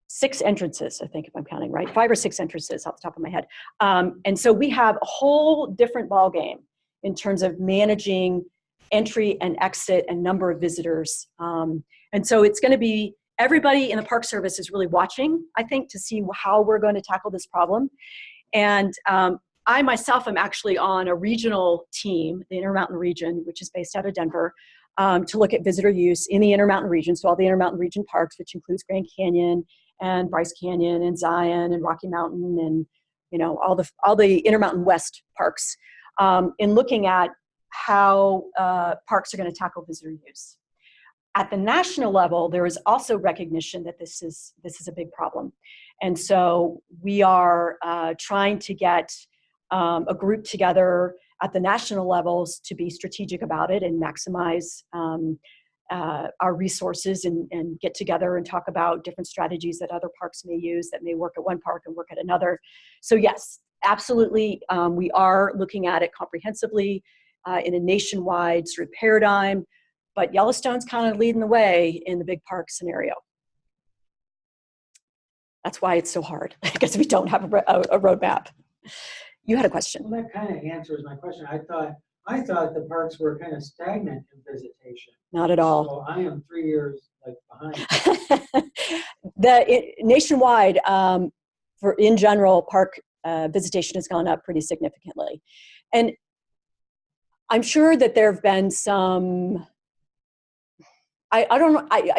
[SPEAKER 2] 6 entrances, I think, if I'm counting right, 5 or 6 entrances off the top of my head. And so we have a whole different ballgame in terms of managing entry and exit and number of visitors. And so it's going to be, everybody in the Park Service is really watching, I think, to see how we're going to tackle this problem. And I myself am actually on a regional team, the Intermountain region, which is based out of Denver, to look at visitor use in the Intermountain region. So all the Intermountain region parks, which includes Grand Canyon and Bryce Canyon and Zion and Rocky Mountain and all the Intermountain West parks, in looking at how parks are going to tackle visitor use. At the national level, there is also recognition that this is a big problem. And so we are trying to get a group together at the national levels to be strategic about it and maximize our resources and get together and talk about different strategies that other parks may use that may work at one park and work at another. So yes, absolutely, we are looking at it comprehensively in a nationwide sort of paradigm. But Yellowstone's kind of leading the way in the big park scenario. That's why it's so hard, because we don't have a roadmap. You had a question.
[SPEAKER 6] Well, that kind of answers my question. I thought the parks were kind of stagnant in visitation.
[SPEAKER 2] Not at all.
[SPEAKER 6] So I am 3 years behind.
[SPEAKER 2] Nationwide, in general, park visitation has gone up pretty significantly. And I'm sure that there have been some, I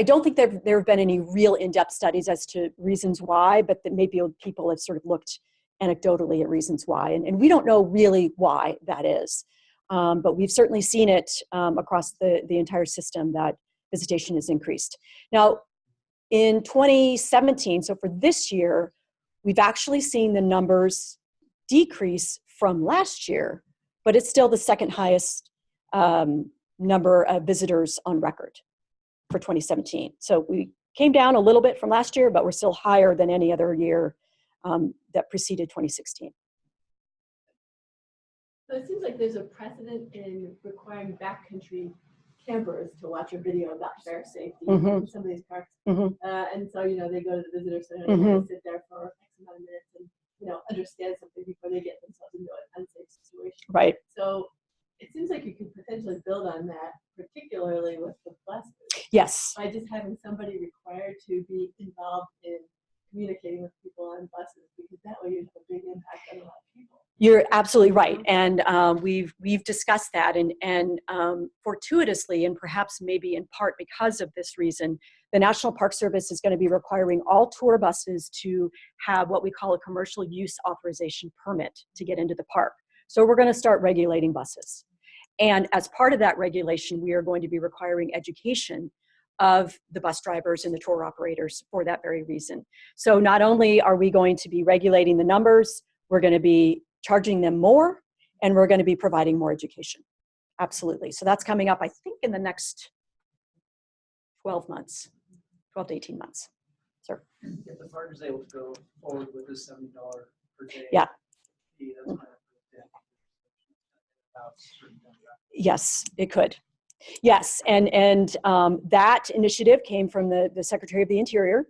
[SPEAKER 2] don't think there have been any real in-depth studies as to reasons why, but that maybe people have sort of looked anecdotally at reasons why. And we don't know really why that is. But we've certainly seen it across the entire system that visitation has increased. Now, in 2017, so for this year, we've actually seen the numbers decrease from last year, but it's still the second highest number of visitors on record for 2017. So we came down a little bit from last year, but we're still higher than any other year that preceded 2016.
[SPEAKER 7] So it seems like there's a precedent in requiring backcountry campers to watch a video about fare safety in some of these parks. And so, they go to the visitor center and sit there for X amount of minutes and, understand something before they get themselves into an unsafe situation.
[SPEAKER 2] Right.
[SPEAKER 7] So it seems like you could potentially build on that, particularly with the buses.
[SPEAKER 2] Yes.
[SPEAKER 7] By just having somebody required to be involved in communicating with people on buses, because that way you have a big impact on a lot of people.
[SPEAKER 2] You're absolutely right, and we've discussed that, and fortuitously, and perhaps maybe in part because of this reason, the National Park Service is going to be requiring all tour buses to have what we call a commercial use authorization permit to get into the park. So we're going to start regulating buses, and as part of that regulation, we are going to be requiring education of the bus drivers and the tour operators for that very reason. So not only are we going to be regulating the numbers, we're going to be charging them more, and we're going to be providing more education. Absolutely. So that's coming up, I think, in the next 12 months, 12 to 18 months. Sir?
[SPEAKER 8] If the park is able to go forward with this $70 per day
[SPEAKER 2] Yeah.
[SPEAKER 8] fee, that's kind of
[SPEAKER 2] Yes, it could. Yes, and that initiative came from the Secretary of the Interior,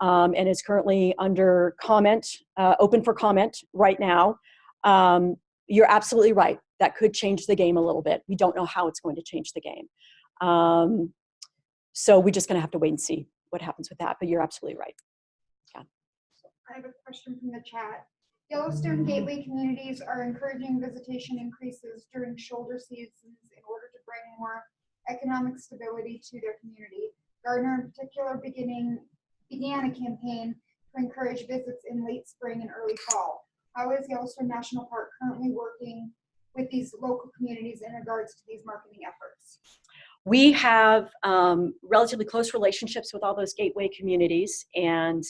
[SPEAKER 2] and is currently under comment, open for comment right now. You're absolutely right. That could change the game a little bit. We don't know how it's going to change the game. So we're just going to have to wait and see what happens with that. But you're absolutely right. Yeah.
[SPEAKER 3] I have a question from the chat. Yellowstone gateway communities are encouraging visitation increases during shoulder seasons in order to bring more economic stability to their community. Gardner in particular began a campaign to encourage visits in late spring and early fall. How is Yellowstone National Park currently working with these local communities in regards to these marketing efforts?
[SPEAKER 2] We have relatively close relationships with all those gateway communities, and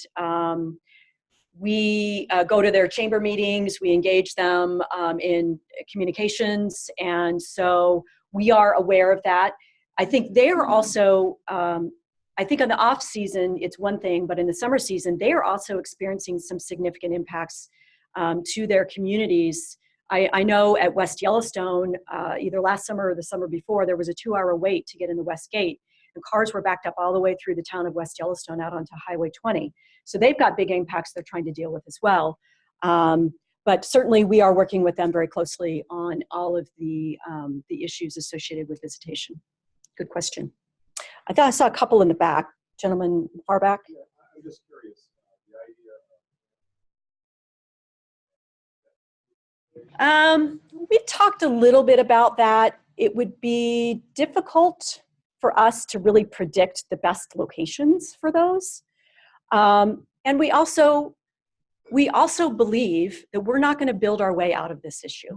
[SPEAKER 2] we go to their chamber meetings, we engage them in communications, and so we are aware of that. I think they are also, I think on the off season, it's one thing, but in the summer season, they are also experiencing some significant impacts to their communities. I know at West Yellowstone, either last summer or the summer before, there was a 2-hour wait to get in the West Gate, and cars were backed up all the way through the town of West Yellowstone out onto Highway 20. So they've got big impacts they're trying to deal with as well. But certainly we are working with them very closely on all of the issues associated with visitation. Good question. I thought I saw a couple in the back. Gentleman far back.
[SPEAKER 4] Yeah, I'm just curious, the
[SPEAKER 2] We've talked a little bit about that. It would be difficult for us to really predict the best locations for those. And we also believe that we're not going to build our way out of this issue.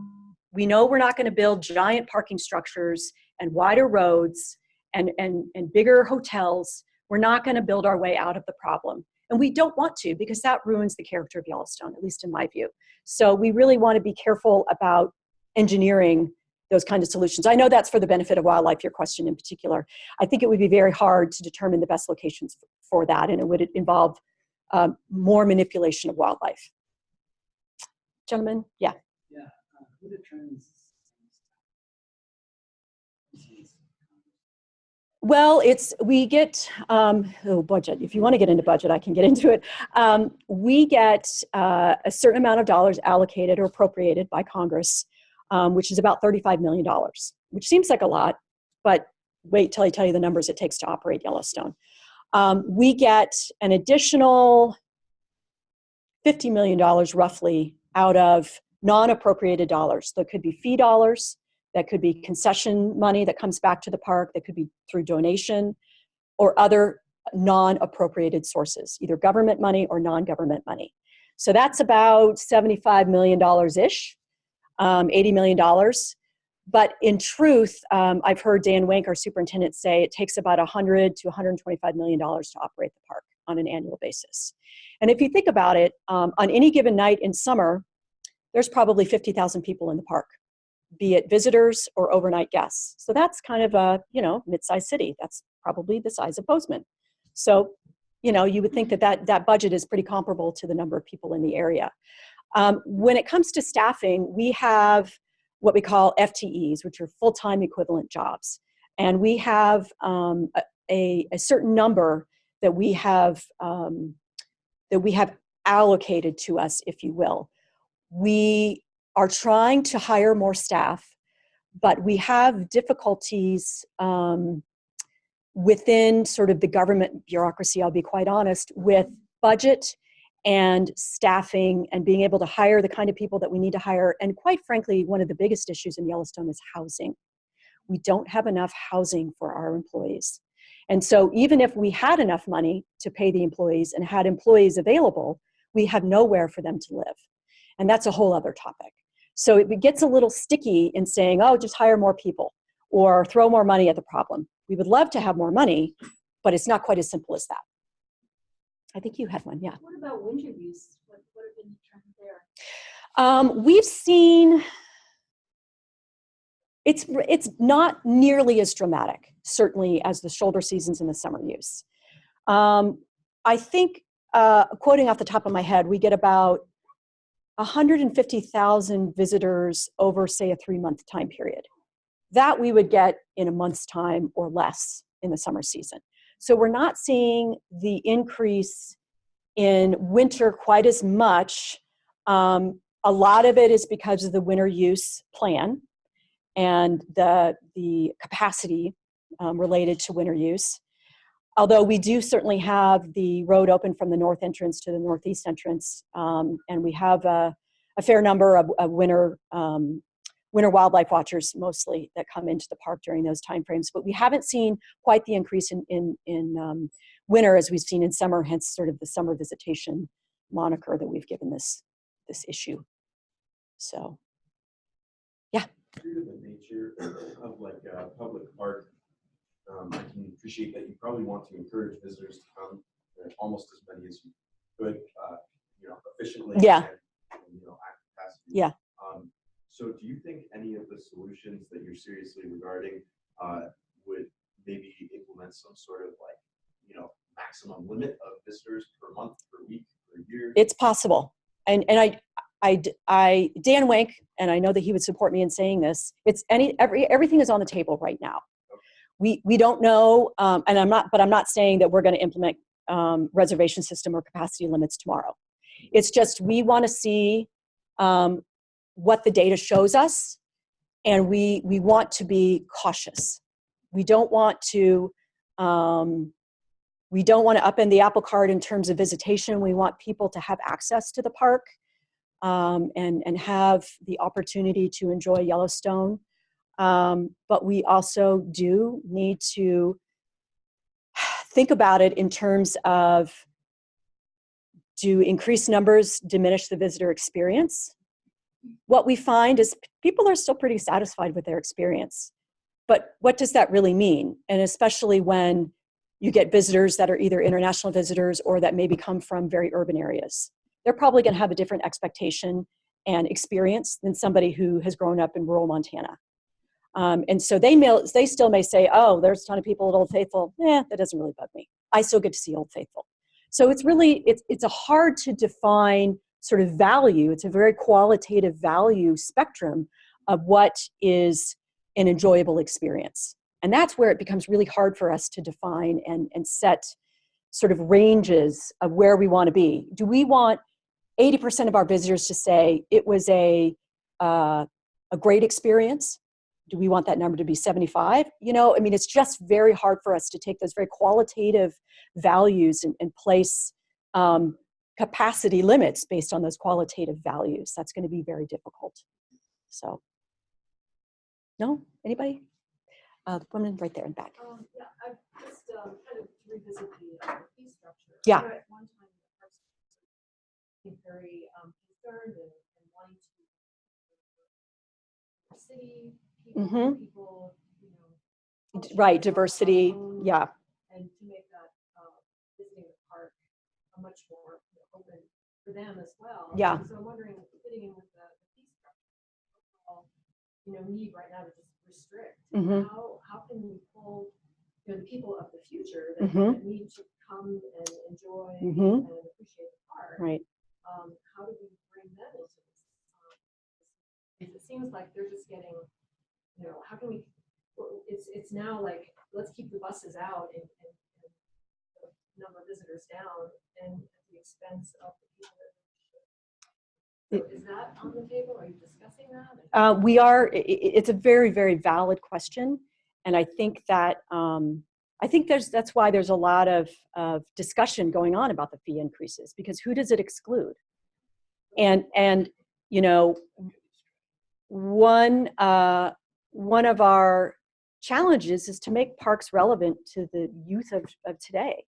[SPEAKER 2] We know we're not going to build giant parking structures and wider roads and bigger hotels. We're not going to build our way out of the problem. And we don't want to, because that ruins the character of Yellowstone, at least in my view. So we really want to be careful about engineering those kinds of solutions. I know that's for the benefit of wildlife, your question in particular. I think it would be very hard to determine the best locations for that, and it would involve more manipulation of wildlife. Gentlemen, yeah.
[SPEAKER 8] Yeah, who determines?
[SPEAKER 2] Well, we get, budget. If you want to get into budget, I can get into it. We get a certain amount of dollars allocated or appropriated by Congress, which is about $35 million, which seems like a lot, but wait till I tell you the numbers it takes to operate Yellowstone. We get an additional $50 million roughly out of non-appropriated dollars. There could be fee dollars, that could be concession money that comes back to the park, that could be through donation or other non-appropriated sources, either government money or non-government money. So that's about $75 million-ish, $80 million. But in truth, I've heard Dan Wank, our superintendent, say it takes about $100 to $125 million to operate the park on an annual basis. And if you think about it, on any given night in summer, there's probably 50,000 people in the park, be it visitors or overnight guests. So that's kind of a, mid-sized city. That's probably the size of Bozeman. So, you would think that budget is pretty comparable to the number of people in the area. When it comes to staffing, we have what we call FTEs, which are full-time equivalent jobs. And we have a certain number that we have allocated to us, if you will. We are trying to hire more staff, but we have difficulties within sort of the government bureaucracy, I'll be quite honest, with budget and staffing and being able to hire the kind of people that we need to hire. And quite frankly, one of the biggest issues in Yellowstone is housing. We don't have enough housing for our employees. And so even if we had enough money to pay the employees and had employees available, we have nowhere for them to live. And that's a whole other topic. So it gets a little sticky in saying, oh, just hire more people or throw more money at the problem. We would love to have more money, but it's not quite as simple as that. I think you had one, yeah.
[SPEAKER 7] What about winter use? What have been trends there?
[SPEAKER 2] We've seen, it's not nearly as dramatic, certainly, as the shoulder seasons and the summer use. I think, quoting off the top of my head, we get about 150,000 visitors over, say, a 3-month time period. That we would get in a month's time or less in the summer season. So we're not seeing the increase in winter quite as much. A lot of it is because of the winter use plan and the capacity related to winter use. although we do certainly have the road open from the north entrance to the northeast entrance, and we have a fair number of winter wildlife watchers mostly that come into the park during those timeframes. But we haven't seen quite the increase in winter as we've seen in summer, hence sort of the summer visitation moniker that we've given this issue. So, yeah.
[SPEAKER 4] Due to the nature of like a public park, I can appreciate that you probably want to encourage visitors to come, almost as many as you could, efficiently.
[SPEAKER 2] Yeah.
[SPEAKER 4] And, at capacity.
[SPEAKER 2] Yeah.
[SPEAKER 4] So do you think any of the solutions that you're seriously regarding would maybe implement some sort of like, maximum limit of visitors per month, per week, per year?
[SPEAKER 2] It's possible. And Dan Wank, and I know that he would support me in saying this, everything is on the table right now. We don't know, and I'm not saying that we're going to implement reservation system or capacity limits tomorrow. It's just we want to see what the data shows us, and we want to be cautious. We don't want to upend the apple cart in terms of visitation. We want people to have access to the park and have the opportunity to enjoy Yellowstone. But we also do need to think about it in terms of, do increased numbers diminish the visitor experience? What we find is people are still pretty satisfied with their experience. But what does that really mean? And especially when you get visitors that are either international visitors or that maybe come from very urban areas. They're probably going to have a different expectation and experience than somebody who has grown up in rural Montana. And so they still may say, oh, there's a ton of people at Old Faithful. That doesn't really bug me. I still get to see Old Faithful. So it's a hard to define sort of value. It's a very qualitative value spectrum of what is an enjoyable experience. And that's where it becomes really hard for us to define and set sort of ranges of where we want to be. Do we want 80% of our visitors to say it was a great experience? Do we want that number to be 75? It's just very hard for us to take those very qualitative values and place capacity limits based on those qualitative values. That's going to be very difficult. So, no? Anybody? The woman right there in the back.
[SPEAKER 7] Yeah, I just kind of revisit the fee structure.
[SPEAKER 2] Yeah.
[SPEAKER 7] At one time, the person was very concerned and wanting to city people,
[SPEAKER 2] Right, diversity. Yeah.
[SPEAKER 7] And to make that visiting the park a much more open for them as well.
[SPEAKER 2] Yeah.
[SPEAKER 7] So I'm wondering, fitting in with the fee structure, need right now to just restrict. How can we pull the people of the future that need to come and enjoy and appreciate the park?
[SPEAKER 2] Right.
[SPEAKER 7] How do we bring them into this? It seems like they're just getting, how can we? It's now like, let's keep the buses out and the number of visitors down, and at the expense of the people that. So is that on the table? Are you discussing that?
[SPEAKER 2] We are. It's a very, very valid question, and I think that that's why there's a lot of discussion going on about the fee increases, because who does it exclude? And one of our challenges is to make parks relevant to the youth of today.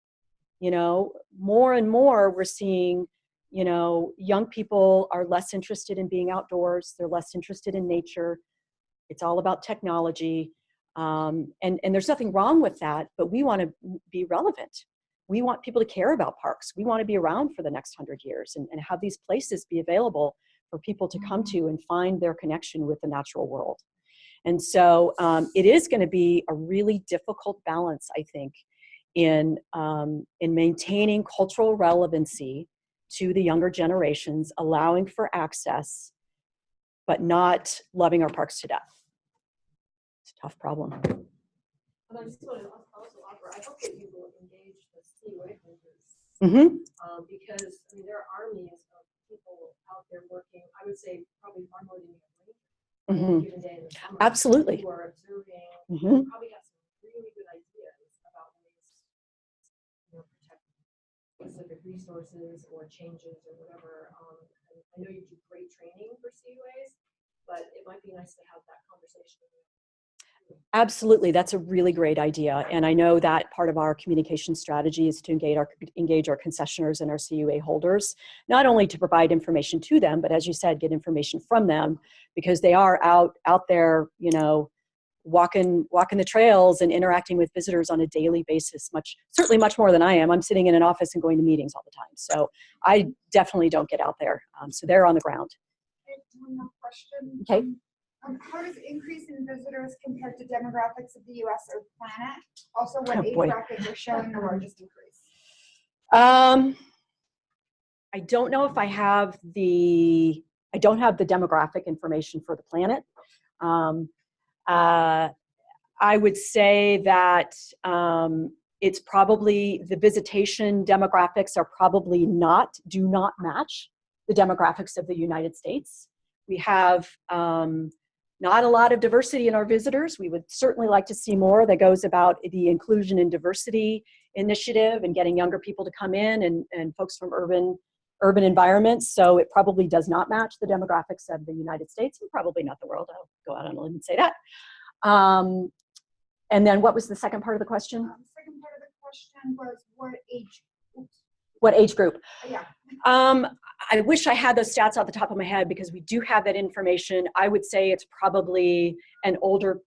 [SPEAKER 2] More and more we're seeing. Young people are less interested in being outdoors. They're less interested in nature. It's all about technology. And there's nothing wrong with that, but we want to be relevant. We want people to care about parks. We want to be around for the next 100 years and have these places be available for people to come to and find their connection with the natural world. And so it is going to be a really difficult balance, I think, in maintaining cultural relevancy to the younger generations, allowing for access, but not loving our parks to death. It's a tough problem.
[SPEAKER 7] And I just want to also offer, I hope that you will engage the city waitresses, because there are armies of people out there working, I would say probably far more than you have any given day in the summer.
[SPEAKER 2] Absolutely.
[SPEAKER 7] Who are observing, probably got some really good ideas about ways specific resources or changes or whatever. And I know you do great training for CUAs, but it might be nice to have that conversation.
[SPEAKER 2] Absolutely, that's a really great idea. And I know that part of our communication strategy is to engage our concessioners and our CUA holders, not only to provide information to them, but as you said, get information from them, because they are out there, you know, walking the trails and interacting with visitors on a daily basis, certainly much more than I am. I'm sitting in an office and going to meetings all the time. So I definitely don't get out there. So they're on the ground.
[SPEAKER 3] One more question.
[SPEAKER 2] Okay.
[SPEAKER 3] How does increase in visitors compare to demographics of the U.S. or the planet? Also, what
[SPEAKER 2] Oh,
[SPEAKER 3] age
[SPEAKER 2] boy.
[SPEAKER 3] brackets are showing the largest increase?
[SPEAKER 2] I don't know if I don't have the demographic information for the planet. I would say that it's probably the visitation demographics do not match the demographics of the United States. We have not a lot of diversity in our visitors. We would certainly like to see more that goes about the inclusion and diversity initiative and getting younger people to come in and folks from urban environments. So it probably does not match the demographics of the United States and probably not the world. I'll go out on a limb and say that. And then what was the second part of the question?
[SPEAKER 3] Second part of the question was what age? Oops.
[SPEAKER 2] What age group?
[SPEAKER 3] Yeah.
[SPEAKER 2] I wish I had those stats off the top of my head because we do have that information. I would say it's probably an older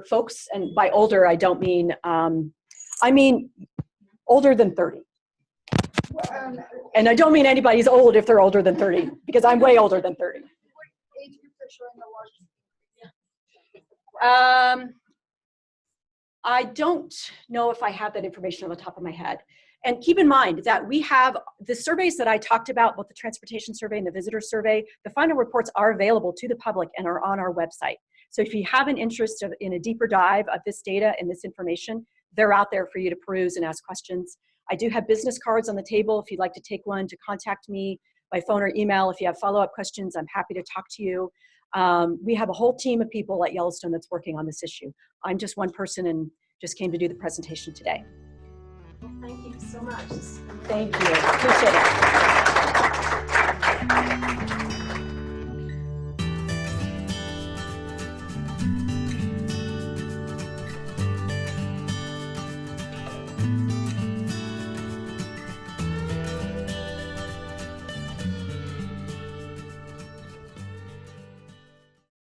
[SPEAKER 2] folks, and by older I don't mean I mean older than 30. And I don't mean anybody's old if they're older than 30 because I'm way older than 30.
[SPEAKER 3] What age groups are showing the largest?
[SPEAKER 2] I don't know if I have that information on the top of my head. And keep in mind that we have the surveys that I talked about, both the transportation survey and the visitor survey, the final reports are available to the public and are on our website. So if you have an interest in a deeper dive of this data and this information, they're out there for you to peruse and ask questions. I do have business cards on the table if you'd like to take one to contact me by phone or email. If you have follow-up questions, I'm happy to talk to you. We have a whole team of people at Yellowstone that's working on this issue. I'm just one person and just came to do the presentation today.
[SPEAKER 7] Well, thank you so much.
[SPEAKER 2] Thank you. Appreciate it.